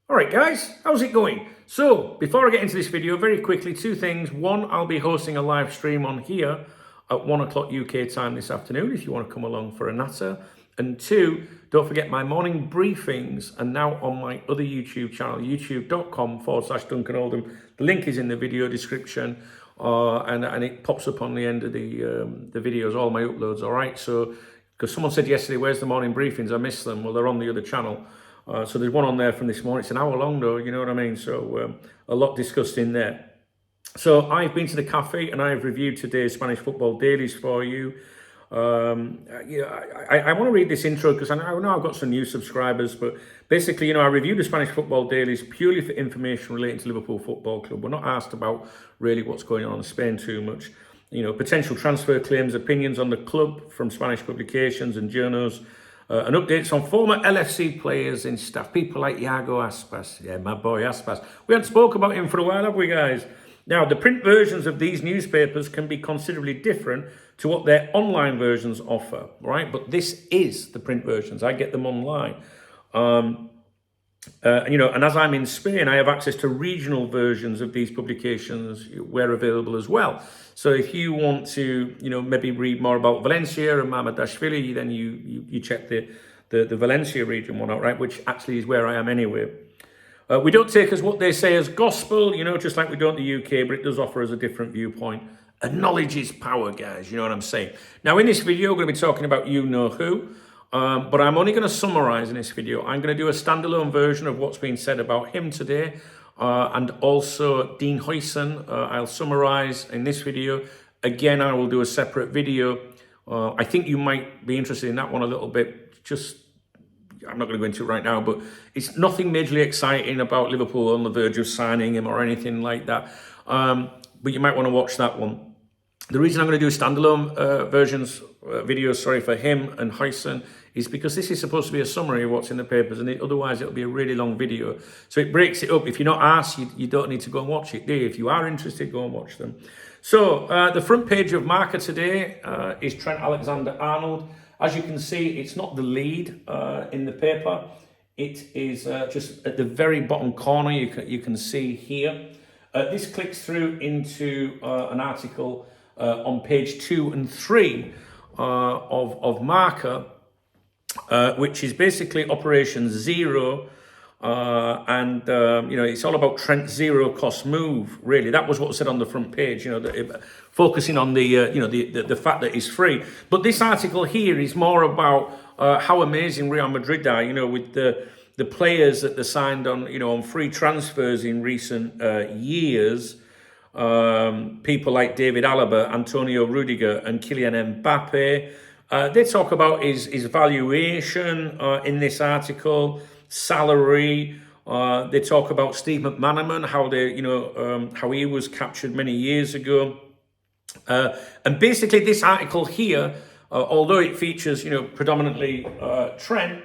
All right, guys, how's it going? So, before I get into this video, very quickly, two things. One, I'll be hosting a live stream on here at 1 o'clock UK time this afternoon if you want to come along for a natter. And two, don't forget my morning briefings are now on my other YouTube channel, youtube.com/Duncan Oldham. The link is in the video description and it pops up on the end of the videos, all my uploads, all right? So, because someone said yesterday, where's the morning briefings? I missed them. Well, they're on the other channel. So there's one on there from this morning. It's an hour long though, you know what I mean? So a lot discussed in there. So I've been to the cafe and I've reviewed today's Spanish football dailies for you. I want to read this intro because I know I've got some new subscribers, but basically, I reviewed the Spanish football dailies purely for information relating to Liverpool Football Club. We're not asked about really what's going on in Spain too much. Potential transfer claims, opinions on the club from Spanish publications and journals, and updates on former LFC players and staff, people like Iago Aspas. Yeah, my boy Aspas. We haven't spoke about him for a while, have we, guys? Now, the print versions of these newspapers can be considerably different to what their online versions offer, right? But this is the print versions. I get them online. And as I'm in Spain, I have access to regional versions of these publications where available as well. So if you want to, maybe read more about Valencia and Mamadashvili, then you check the Valencia region one out, right? Which actually is where I am anyway. We don't take as what they say as gospel, just like we don't in the UK, but it does offer us a different viewpoint. And knowledge is power, guys. You know what I'm saying? Now, in this video, we're going to be talking about you-know-who. But I'm only going to summarize in this video. I'm going to do a standalone version of what's been said about him today. And also Dean Huijsen, I'll summarize in this video. Again, I will do a separate video. I think you might be interested in that one a little bit. I'm not going to go into it right now, but it's nothing majorly exciting about Liverpool on the verge of signing him or anything like that. But you might want to watch that one. The reason I'm going to do standalone videos, for him and Huijsen is because this is supposed to be a summary of what's in the papers, and otherwise it'll be a really long video. So it breaks it up. If you're not asked, you don't need to go and watch it, do you? If you are interested, go and watch them. So the front page of Marca today is Trent Alexander-Arnold. As you can see, it's not the lead in the paper. It is just at the very bottom corner. You can see here. This clicks through into an article on page 2 and 3 of Marca, which is basically Operation Zero, and it's all about Trent's zero-cost move. Really, that was what was said on the front page. Focusing on the fact that he's free. But this article here is more about how amazing Real Madrid are. With the players that they signed on free transfers in recent years. People like David Alaba, Antonio Rudiger, and Kylian Mbappe. They talk about his valuation in this article, salary. They talk about Steve McManaman, how he was captured many years ago. And basically, this article here, although it features predominantly Trent,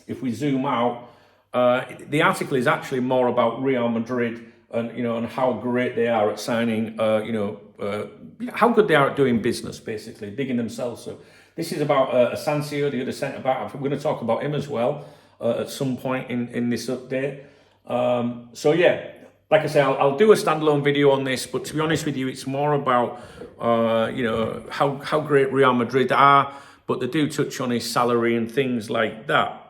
if we zoom out, the article is actually more about Real Madrid. And how great they are at signing, how good they are at doing business, basically, digging themselves up. This is about Asensio, the other centre-back. We're going to talk about him as well at some point in this update. Like I say, I'll do a standalone video on this, but to be honest with you, it's more about, how great Real Madrid are, but they do touch on his salary and things like that.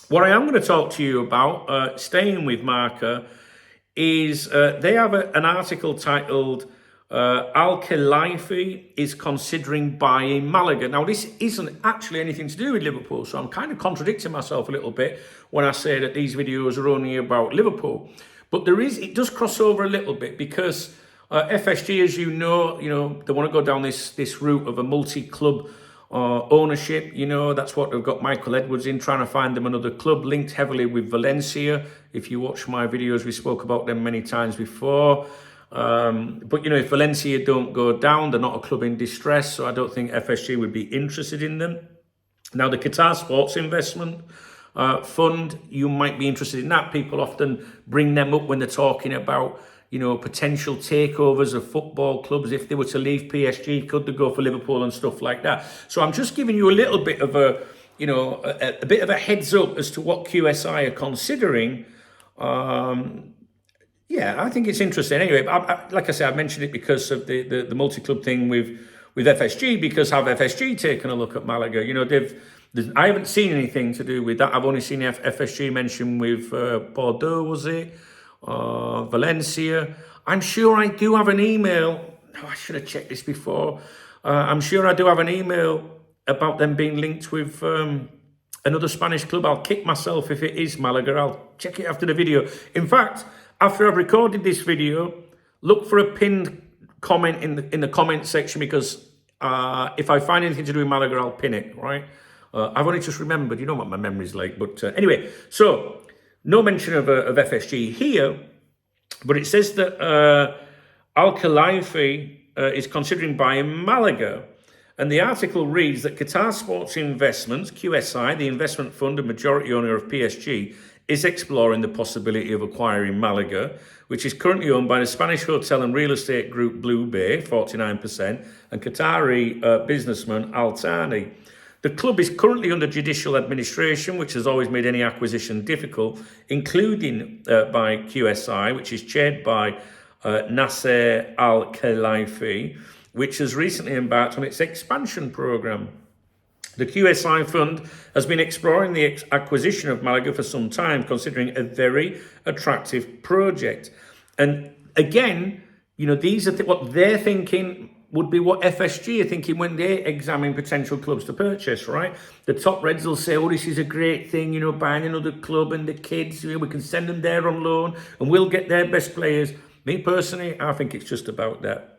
What I am going to talk to you about, staying with Marca, is they have an article titled Al-Khelaifi is considering buying Malaga. Now, this isn't actually anything to do with Liverpool, so I'm kind of contradicting myself a little bit when I say that these videos are only about Liverpool. But it does cross over a little bit because FSG, as you know, they want to go down this route of a multi-club ownership. That's what they've got Michael Edwards in, trying to find them another club, linked heavily with Valencia. If you watch my videos, we spoke about them many times before. But if Valencia don't go down, they're not a club in distress, so I don't think FSG would be interested in them. Now, the Qatar Sports Investment Fund, you might be interested in that. People often bring them up when they're talking about potential takeovers of football clubs. If they were to leave PSG, could they go for Liverpool and stuff like that? So I'm just giving you a little bit of a bit of a heads up as to what QSI are considering. Yeah, I think it's interesting. Anyway, like I said, I mentioned it because of the multi-club thing with FSG, because have FSG taken a look at Malaga? I haven't seen anything to do with that. I've only seen FSG mentioned with Bordeaux, was it? Valencia. I'm sure I do have an email. Oh, I should have checked this before. I'm sure I do have an email about them being linked with another Spanish club. I'll kick myself if it is Malaga. I'll check it after the video. In fact, after I've recorded this video, look for a pinned comment in the comment section, because if I find anything to do with Malaga, I'll pin it, right? I've only just remembered, you know what my memory's like. But anyway, so no mention of FSG here, but it says that Al-Khalifi is considering buying Malaga. And the article reads that Qatar Sports Investments, QSI, the investment fund and majority owner of PSG, is exploring the possibility of acquiring Malaga, which is currently owned by the Spanish hotel and real estate group Blue Bay, 49%, and Qatari businessman Al Thani. The club is currently under judicial administration, which has always made any acquisition difficult, including by QSI, which is chaired by Nasser Al-Khelaifi, which has recently embarked on its expansion program. The QSI fund has been exploring the acquisition of Malaga for some time, considering a very attractive project. And again, these are what they're thinking would be what FSG are thinking when they examine potential clubs to purchase, right? The top Reds will say, oh, this is a great thing, buying another club and the kids, we can send them there on loan and we'll get their best players. Me personally, I think it's just about that.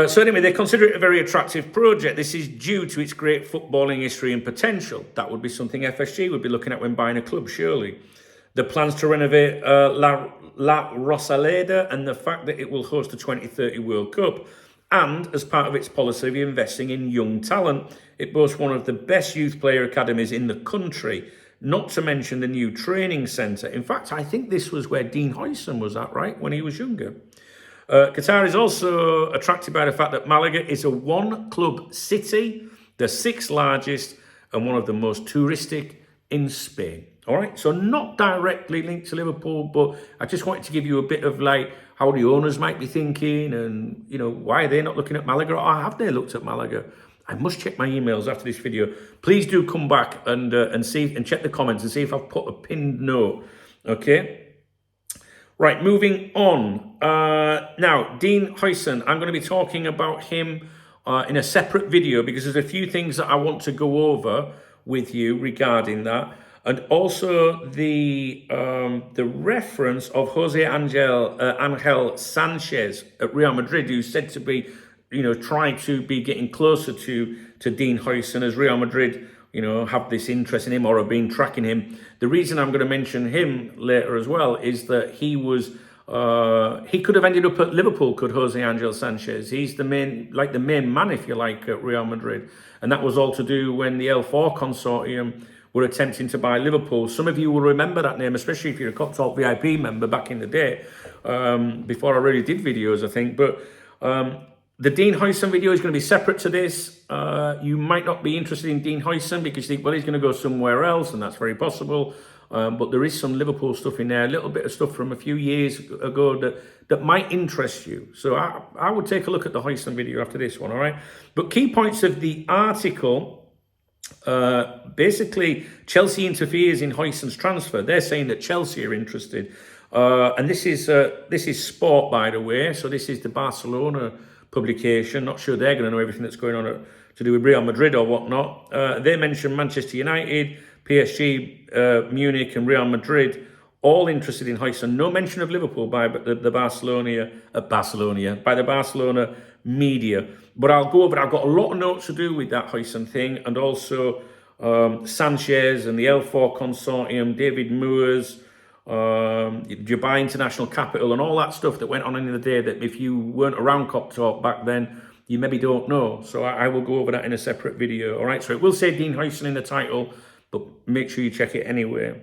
So anyway, they consider it a very attractive project. This is due to its great footballing history and potential. That would be something FSG would be looking at when buying a club, surely. The plans to renovate La Rosaleda and the fact that it will host the 2030 World Cup. And as part of its policy of investing in young talent, it boasts one of the best youth player academies in the country, not to mention the new training centre. In fact, I think this was where Dean Huijsen was at, right, when he was younger. Qatar is also attracted by the fact that Malaga is a one-club city, the sixth largest and one of the most touristic in Spain. All right, so not directly linked to Liverpool, but I just wanted to give you a bit of how the owners might be thinking and, why are they not looking at Malaga, or have they looked at Malaga? I must check my emails after this video. Please do come back and see and check the comments and see if I've put a pinned note, okay? Right, moving on. Now, Dean Huijsen, I'm going to be talking about him in a separate video because there's a few things that I want to go over with you regarding that. And also the reference of Jose Angel Sanchez at Real Madrid, who's said to be, trying to be getting closer to Dean Huijsen as Real Madrid, have this interest in him or have been tracking him. The reason I'm going to mention him later as well is that he could have ended up at Liverpool, could Jose Angel Sanchez. He's the main man, if you like, at Real Madrid. And that was all to do when the L4 consortium were attempting to buy Liverpool. Some of you will remember that name, especially if you're a Cop Talk VIP member back in the day, before I really did videos, I think. But the Dean Huijsen video is going to be separate to this. You might not be interested in Dean Huijsen because you think, well, he's going to go somewhere else, and that's very possible. But there is some Liverpool stuff in there, a little bit of stuff from a few years ago that might interest you. So I would take a look at the Huijsen video after this one, all right? But key points of the article, basically, Chelsea interferes in Huijsen's transfer. They're saying that Chelsea are interested. And this is Sport, by the way. So this is the Barcelona publication. Not sure they're going to know everything that's going on to do with Real Madrid or whatnot. They mention Manchester United, PSG, Munich and Real Madrid, all interested in Huijsen. No mention of Liverpool by the Barcelona media. But I'll go over it. I've got a lot of notes to do with that Huijsen thing, and also Sanchez and the L4 consortium, David Moores, Dubai International Capital, and all that stuff that went on in the day that if you weren't around Cop Talk back then, you maybe don't know. So I will go over that in a separate video. All right, so it will say Dean Huijsen in the title, but make sure you check it anyway.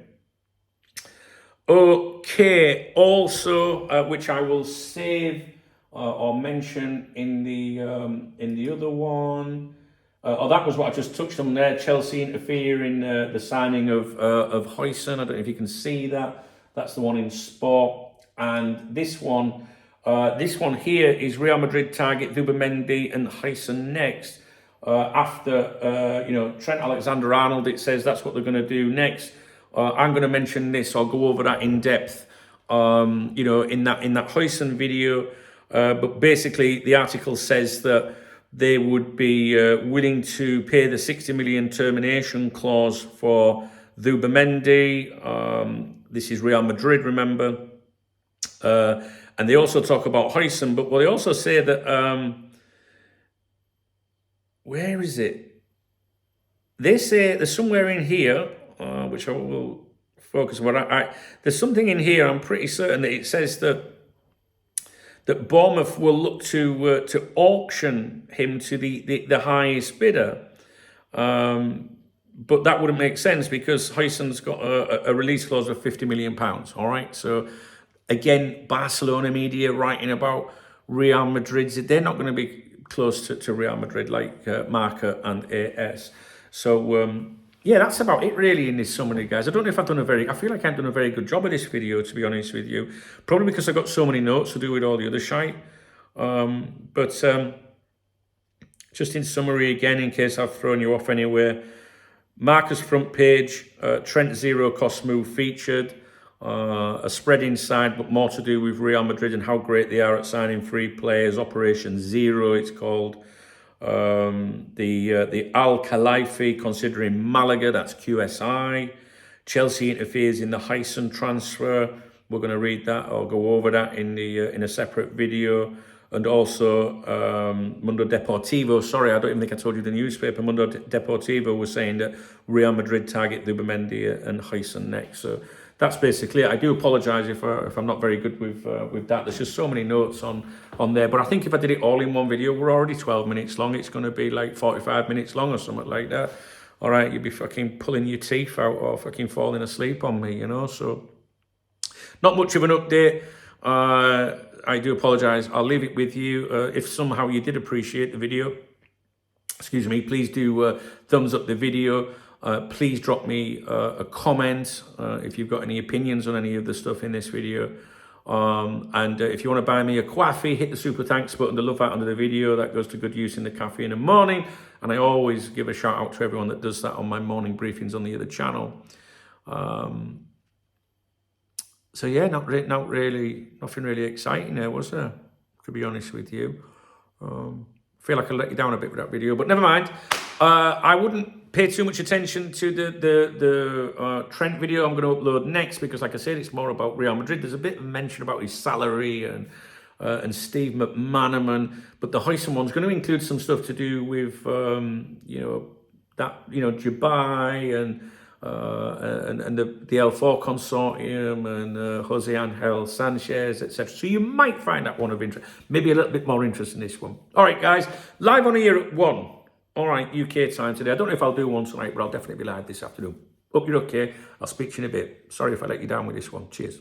Okay, also, which I will save or mention in the other one. that was what I just touched on there. Chelsea interfere in the signing of Huijsen. I don't know if you can see that. That's the one in sport. And this one here is Real Madrid target Zubimendi and Huijsen next. After Trent Alexander-Arnold, it says that's what they're going to do next. I'm going to mention this. I'll go over that in depth. In that Huijsen video. But basically, the article says that they would be willing to pay the 60 million termination clause for Zubimendi. This is Real Madrid, remember. And they also talk about Huijsen, but they also say that, where is it? They say there's somewhere in here, which I will focus on. There's something in here, I'm pretty certain that it says that Bournemouth will look to auction him to the highest bidder. But that wouldn't make sense because Huijsen's got a release clause of £50 million. All right. So again, Barcelona media writing about Real Madrid. They're not going to be close to Real Madrid like Marca and AS. So yeah, that's about it really in this summary, guys. I don't know if I feel like I've done a very good job of this video, to be honest with you. Probably because I got so many notes to do with all the other shite. But just in summary again, in case I've thrown you off anywhere, Marca's front page, Trent zero cost move featured, a spread inside, but more to do with Real Madrid and how great they are at signing free players. Operation Zero, it's called. The Al Khalifi considering Malaga, that's QSI. Chelsea interferes in the Huijsen transfer. We're going to read that or go over that in a separate video. And also Mundo Deportivo, sorry, I don't even think I told you the newspaper. Mundo Deportivo was saying that Real Madrid target Zubimendi and Huijsen next. So that's basically it. I do apologise if I'm not very good with that. There's just so many notes on there. But I think if I did it all in one video, we're already 12 minutes long. It's going to be like 45 minutes long or something like that. All right, you'd be fucking pulling your teeth out or fucking falling asleep on me, So not much of an update. I do apologise. I'll leave it with you. If somehow you did appreciate the video, excuse me, please do thumbs up the video. Please drop me a comment if you've got any opinions on any of the stuff in this video. And if you want to buy me a coffee, hit the super thanks button, the love out under the video. That goes to good use in the cafe in the morning. And I always give a shout out to everyone that does that on my morning briefings on the other channel. So yeah, nothing really exciting there, was there? To be honest with you. Feel like I let you down a bit with that video, but never mind. I wouldn't pay too much attention to the Trent video I'm going to upload next because, like I said, it's more about Real Madrid. There's a bit of mention about his salary and Steve McManaman, but the Huijsen one's going to include some stuff to do with Dubai and the L4 consortium and Jose Angel Sanchez, etc. So you might find that one of interest, maybe a little bit more interest in this one. All right, guys, live on here at 1. All right, UK time today. I don't know if I'll do one tonight, but I'll definitely be live this afternoon. Hope you're okay. I'll speak to you in a bit. Sorry if I let you down with this one. Cheers.